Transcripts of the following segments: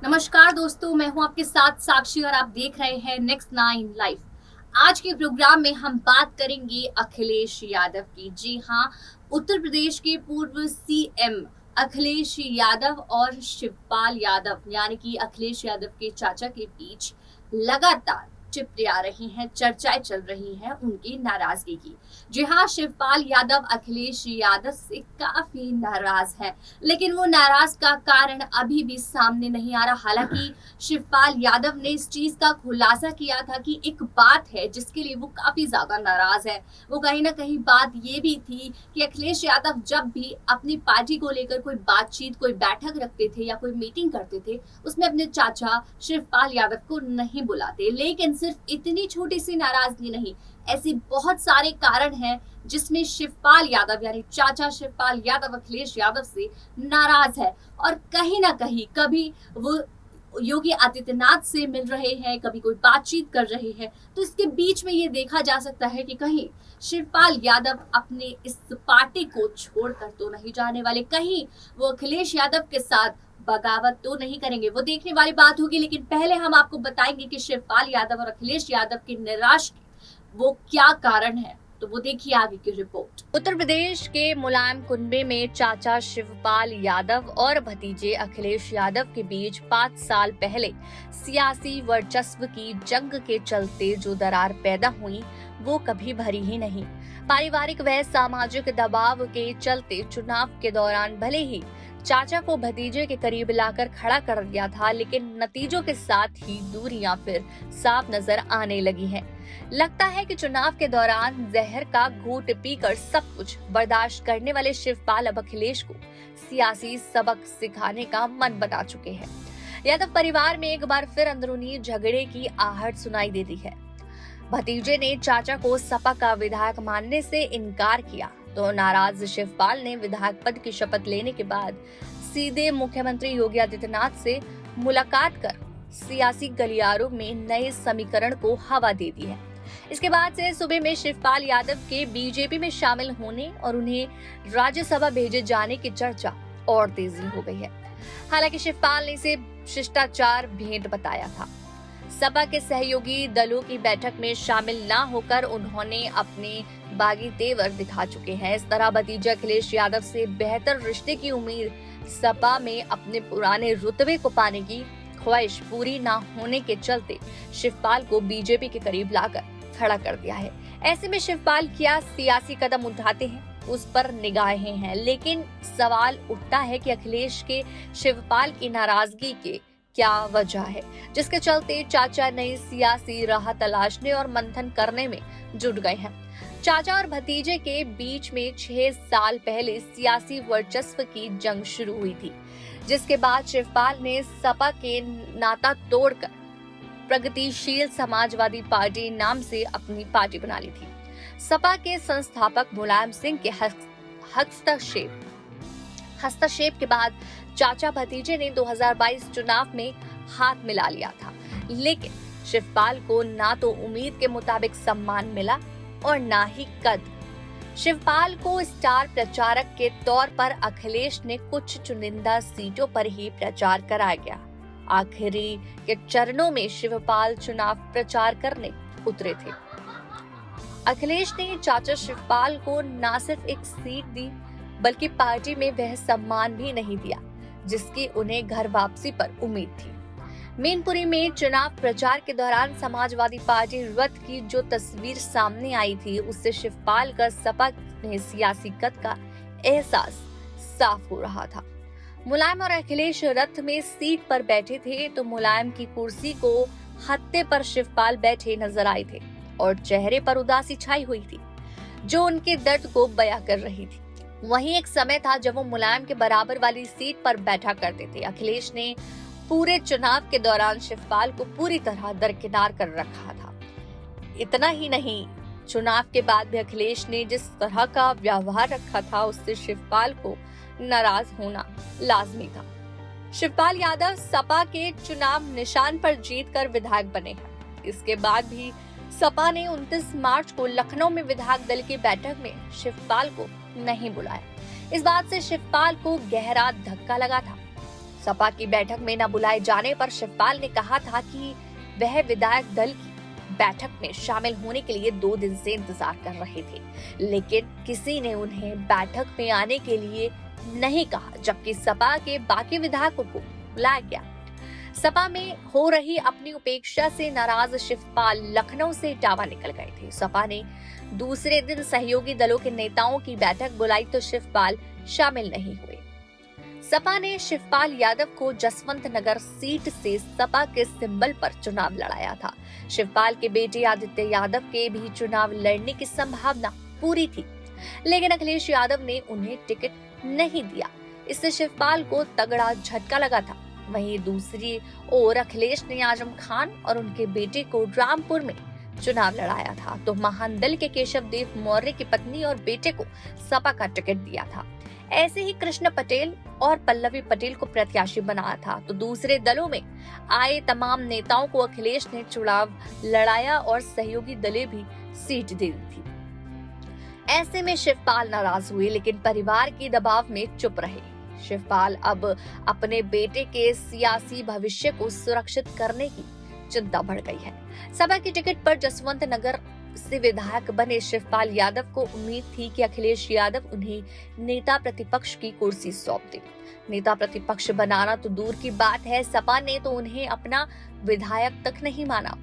नमस्कार दोस्तों, मैं हूं आपके साथ साक्षी और आप देख रहे हैं नेक्स्ट नाइन लाइव। आज के प्रोग्राम में हम बात करेंगे अखिलेश यादव की। जी हां, उत्तर प्रदेश के पूर्व सीएम अखिलेश यादव और शिवपाल यादव यानी कि अखिलेश यादव के चाचा के बीच लगातार चिपचिपा रही हैं, चर्चाएं चल रही हैं उनकी नाराजगी की। जी हाँ, शिवपाल यादव अखिलेश यादव से काफी नाराज है, लेकिन वो नाराज का कारण अभी भी सामने नहीं आ रहा। हालांकि शिवपाल यादव ने इस चीज का खुलासा किया था कि एक बात है जिसके लिए वो काफी ज्यादा नाराज है। वो कहीं ना कहीं बात ये भी थी कि अखिलेश यादव जब भी अपनी पार्टी को लेकर कोई बातचीत, कोई बैठक रखते थे या कोई मीटिंग करते थे, उसमें अपने चाचा शिवपाल यादव को नहीं बुलाते। लेकिन सिर्फ इतनी छोटी सी नाराजगी नहीं, ऐसे बहुत सारे कारण हैं जिसमें शिवपाल यादव यानी चाचा शिवपाल यादव अखिलेश यादव से नाराज है। और कहीं ना कहीं कभी वो योगी आदित्यनाथ से मिल रहे हैं, कभी कोई बातचीत कर रहे हैं, तो इसके बीच में ये देखा जा सकता है कि कहीं शिवपाल यादव अपने इस पार्टी को छोड़कर तो नहीं जाने वाले, कहीं वो अखिलेश यादव के साथ बगावत तो नहीं करेंगे। वो देखने वाली बात होगी। लेकिन पहले हम आपको बताएंगे कि शिवपाल यादव और अखिलेश यादव की निराश वो क्या कारण है, तो वो देखिए आगे की रिपोर्ट। उत्तर प्रदेश के मुलायम कुनबे में चाचा शिवपाल यादव और भतीजे अखिलेश यादव के बीच 5 साल पहले सियासी वर्चस्व की जंग के चलते जो दरार पैदा हुई वो कभी भरी ही नहीं। पारिवारिक व सामाजिक दबाव के चलते चुनाव के दौरान भले ही चाचा को भतीजे के करीब लाकर खड़ा कर दिया था, लेकिन नतीजों के साथ ही दूरियां फिर साफ नजर आने लगी हैं। लगता है कि चुनाव के दौरान जहर का घूंट पीकर सब कुछ बर्दाश्त करने वाले शिवपाल अब अखिलेश को सियासी सबक सिखाने का मन बना चुके हैं। यादव परिवार में एक बार फिर अंदरूनी झगड़े की आहट सुनाई देती है। भतीजे ने चाचा को सपा का विधायक मानने से इनकार किया तो नाराज शिवपाल ने विधायक पद की शपथ लेने के बाद सीधे मुख्यमंत्री योगी आदित्यनाथ से मुलाकात कर सियासी गलियारों में नए समीकरण को हवा दे दी है। इसके बाद से सूबे में शिवपाल यादव के बीजेपी में शामिल होने और उन्हें राज्यसभा भेजे जाने की चर्चा और तेजी हो गई है। हालांकि शिवपाल ने इसे शिष्टाचार भेंट बताया था। सपा के सहयोगी दलों की बैठक में शामिल न होकर उन्होंने अपने बागी तेवर दिखा चुके हैं। इस तरह भतीजे अखिलेश यादव से बेहतर रिश्ते की उम्मीद सपा में अपने पुराने रुतबे को पाने की ख्वाहिश पूरी न होने के चलते शिवपाल को बीजेपी के करीब लाकर खड़ा कर दिया है। ऐसे में शिवपाल क्या सियासी कदम उठाते हैं उस पर निगाहें हैं, लेकिन सवाल उठता है कि अखिलेश के शिवपाल की नाराजगी के क्या वजह है जिसके चलते चाचा नई सियासी राह तलाशने और मंथन करने में जुट गए हैं। चाचा और भतीजे के बीच में 6 साल पहले सियासी वर्चस्व की जंग शुरू हुई थी, जिसके बाद शिवपाल ने सपा के नाता तोड़कर प्रगतिशील समाजवादी पार्टी नाम से अपनी पार्टी बना ली थी। सपा के संस्थापक मुलायम सिंह के हस्तक्षेप के बाद चाचा भतीजे ने 2022 चुनाव में हाथ मिला लिया था, लेकिन शिवपाल को ना तो उम्मीद के मुताबिक सम्मान मिला और ना ही कद। शिवपाल को स्टार प्रचारक के तौर पर अखिलेश ने कुछ चुनिंदा सीटों पर ही प्रचार कराया गया। आखिरी के चरणों में शिवपाल चुनाव प्रचार करने उतरे थे। अखिलेश ने चाचा शिवपाल को न सिर्फ एक सीट दी बल्कि पार्टी में वह सम्मान भी नहीं दिया जिसकी उन्हें घर वापसी पर उम्मीद थी। मैनपुरी में चुनाव प्रचार के दौरान समाजवादी पार्टी रथ की जो तस्वीर सामने आई थी उससे शिवपाल का सपा में सियासी कद का एहसास साफ हो रहा था। मुलायम और अखिलेश रथ में सीट पर बैठे थे तो मुलायम की कुर्सी को हत्थे पर शिवपाल बैठे नजर आए थे और चेहरे पर उदासी छाई हुई थी जो उनके दर्द को बयां कर रही थी। वहीं एक समय था जब वो मुलायम के बराबर वाली सीट पर बैठा करते थे। अखिलेश ने पूरे चुनाव के दौरान शिवपाल को पूरी तरह दरकिनार कर रखा था। इतना ही नहीं, चुनाव के बाद भी अखिलेश ने जिस तरह का व्यवहार रखा था उससे शिवपाल को नाराज होना लाजमी था। शिवपाल यादव सपा के चुनाव निशान पर जीतकर विधायक बने हैं। इसके बाद भी सपा ने 29 मार्च को लखनऊ में विधायक दल की बैठक में शिवपाल को नहीं बुलाया। इस बात से शिवपाल को गहरा धक्का लगा था। सपा की बैठक में न बुलाए जाने पर शिवपाल ने कहा था कि वह विधायक दल की बैठक में शामिल होने के लिए 2 दिन से इंतजार कर रहे थे, लेकिन किसी ने उन्हें बैठक में आने के लिए नहीं कहा, जबकि सपा के बाकी विधायकों को बुलाया गया। सपा में हो रही अपनी उपेक्षा से नाराज शिवपाल लखनऊ से इटावा निकल गए थे। सपा ने दूसरे दिन सहयोगी दलों के नेताओं की बैठक बुलाई तो शिवपाल शामिल नहीं हुए। सपा ने शिवपाल यादव को जसवंत नगर सीट से सपा के सिंबल पर चुनाव लड़ाया था। शिवपाल के बेटे आदित्य यादव के भी चुनाव लड़ने की संभावना पूरी थी, लेकिन अखिलेश यादव ने उन्हें टिकट नहीं दिया। इससे शिवपाल को तगड़ा झटका लगा था। वहीं दूसरी ओर अखिलेश ने आजम खान और उनके बेटे को रामपुर में चुनाव लड़ाया था, तो महान दल के केशव देव मौर्य की पत्नी और बेटे को सपा का टिकट दिया था। ऐसे ही कृष्ण पटेल और पल्लवी पटेल को प्रत्याशी बनाया था, तो दूसरे दलों में आए तमाम नेताओं को अखिलेश ने चुनाव लड़ाया और सहयोगी दलें भी सीट दे दी थी। ऐसे में शिवपाल नाराज हुए, लेकिन परिवार के दबाव में चुप रहे। शिवपाल अब अपने बेटे के सियासी भविष्य को सुरक्षित करने की चिंता बढ़ गई है। सपा की टिकट पर जसवंत नगर से विधायक बने शिवपाल यादव को उम्मीद थी कि अखिलेश यादव उन्हें नेता प्रतिपक्ष की कुर्सी सौंप दे। नेता प्रतिपक्ष बनाना तो दूर की बात है, सपा ने तो उन्हें अपना विधायक तक नहीं माना।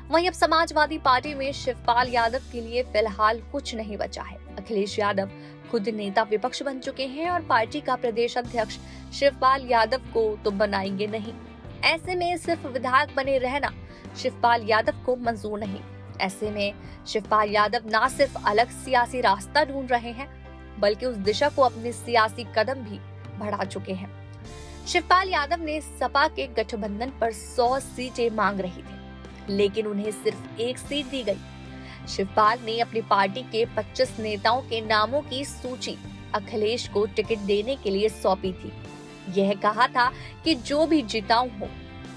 वहीं अब समाजवादी पार्टी में शिवपाल यादव के लिए फिलहाल कुछ नहीं बचा है। अखिलेश यादव खुद नेता विपक्ष बन चुके हैं और पार्टी का प्रदेश अध्यक्ष शिवपाल यादव को तो बनाएंगे नहीं। ऐसे में सिर्फ विधायक बने रहना शिवपाल यादव को मंजूर नहीं। ऐसे में शिवपाल यादव न सिर्फ अलग सियासी रास्ता ढूंढ रहे हैं, बल्कि उस दिशा को अपने सियासी कदम भी बढ़ा चुके हैं। शिवपाल यादव ने सपा के गठबंधन पर 100 सीटें मांग रही थी, लेकिन उन्हें सिर्फ 1 सीट दी गई। शिवपाल ने अपनी पार्टी के 25 नेताओं के नामों की सूची अखिलेश को टिकट देने के लिए सौंपी थी। यह कहा था कि जो भी जिताऊ हो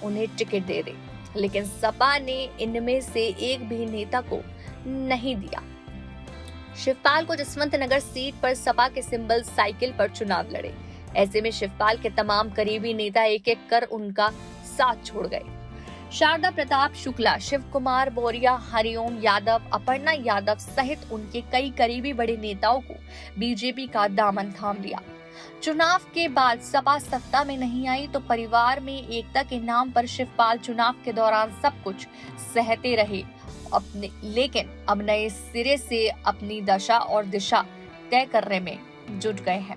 उन्हें टिकट दे दे, लेकिन सपा ने इनमें से एक भी नेता को नहीं दिया। शिवपाल को जसवंत नगर सीट पर सपा के सिंबल साइकिल पर चुनाव लड़े। ऐसे में शिवपाल के तमाम करीबी नेता एक एक कर उनका साथ छोड़ गए। शारदा प्रताप शुक्ला, शिव कुमार बोरिया, हरिओम यादव, अपर्णा यादव सहित उनके कई करीबी बड़े नेताओं को बीजेपी का दामन थाम लिया। चुनाव के बाद सपा सत्ता में नहीं आई तो परिवार में एकता के नाम पर शिवपाल चुनाव के दौरान सब कुछ सहते रहे अपने, लेकिन अब नए सिरे से अपनी दशा और दिशा तय करने में जुट गए हैं।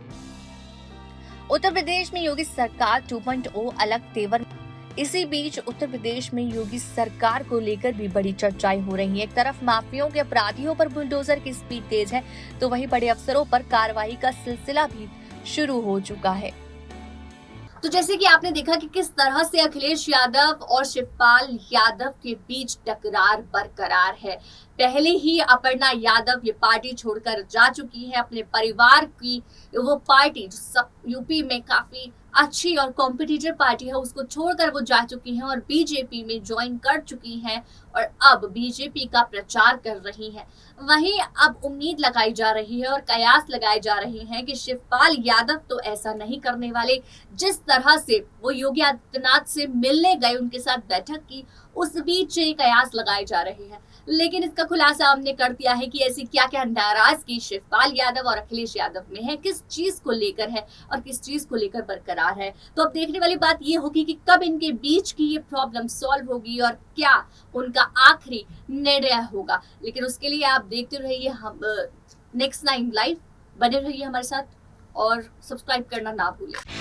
उत्तर प्रदेश में योगी सरकार 2.0 अलग तेवर। इसी बीच उत्तर प्रदेश में योगी सरकार को लेकर भी बड़ी चर्चाएं हो रही हैं। एक तरफ माफियाओं के अपराधियों पर बुलडोजर की स्पीड तेज है, तो वहीं बड़े अफसरों पर कार्रवाई का सिलसिला भी शुरू हो चुका है। तो जैसे कि आपने देखा कि किस तरह से अखिलेश यादव और शिवपाल यादव के बीच टकरार बरकरार है। पहले ही अपर्णा यादव ये पार्टी छोड़कर जा चुकी है। अपने परिवार की वो पार्टी जो सब यूपी में काफी अच्छी और कॉम्पिटिटिव पार्टी है, उसको छोड़कर वो जा चुकी हैं और बीजेपी में ज्वाइन कर चुकी हैं और अब बीजेपी का प्रचार कर रही हैं। वहीं अब उम्मीद लगाई जा रही है और कयास लगाए जा रहे हैं कि शिवपाल यादव तो ऐसा नहीं करने वाले। जिस तरह से वो योगी आदित्यनाथ से मिलने गए, उनके साथ बैठक की, उस बीच ये कयास लगाए जा रहे हैं। लेकिन इसका खुलासा हमने कर दिया है कि ऐसी क्या क्या नाराजगी शिवपाल यादव और अखिलेश यादव में है, किस चीज को लेकर है और किस चीज को लेकर बरकरार है। तो अब देखने वाली बात ये होगी कि कब इनके बीच की ये प्रॉब्लम सॉल्व होगी और क्या उनका आखिरी निर्णय होगा। लेकिन उसके लिए आप देखते रहिए हम नेक्स्ट 9 लाइव, बने रहिए हमारे साथ और सब्सक्राइब करना ना भूलें।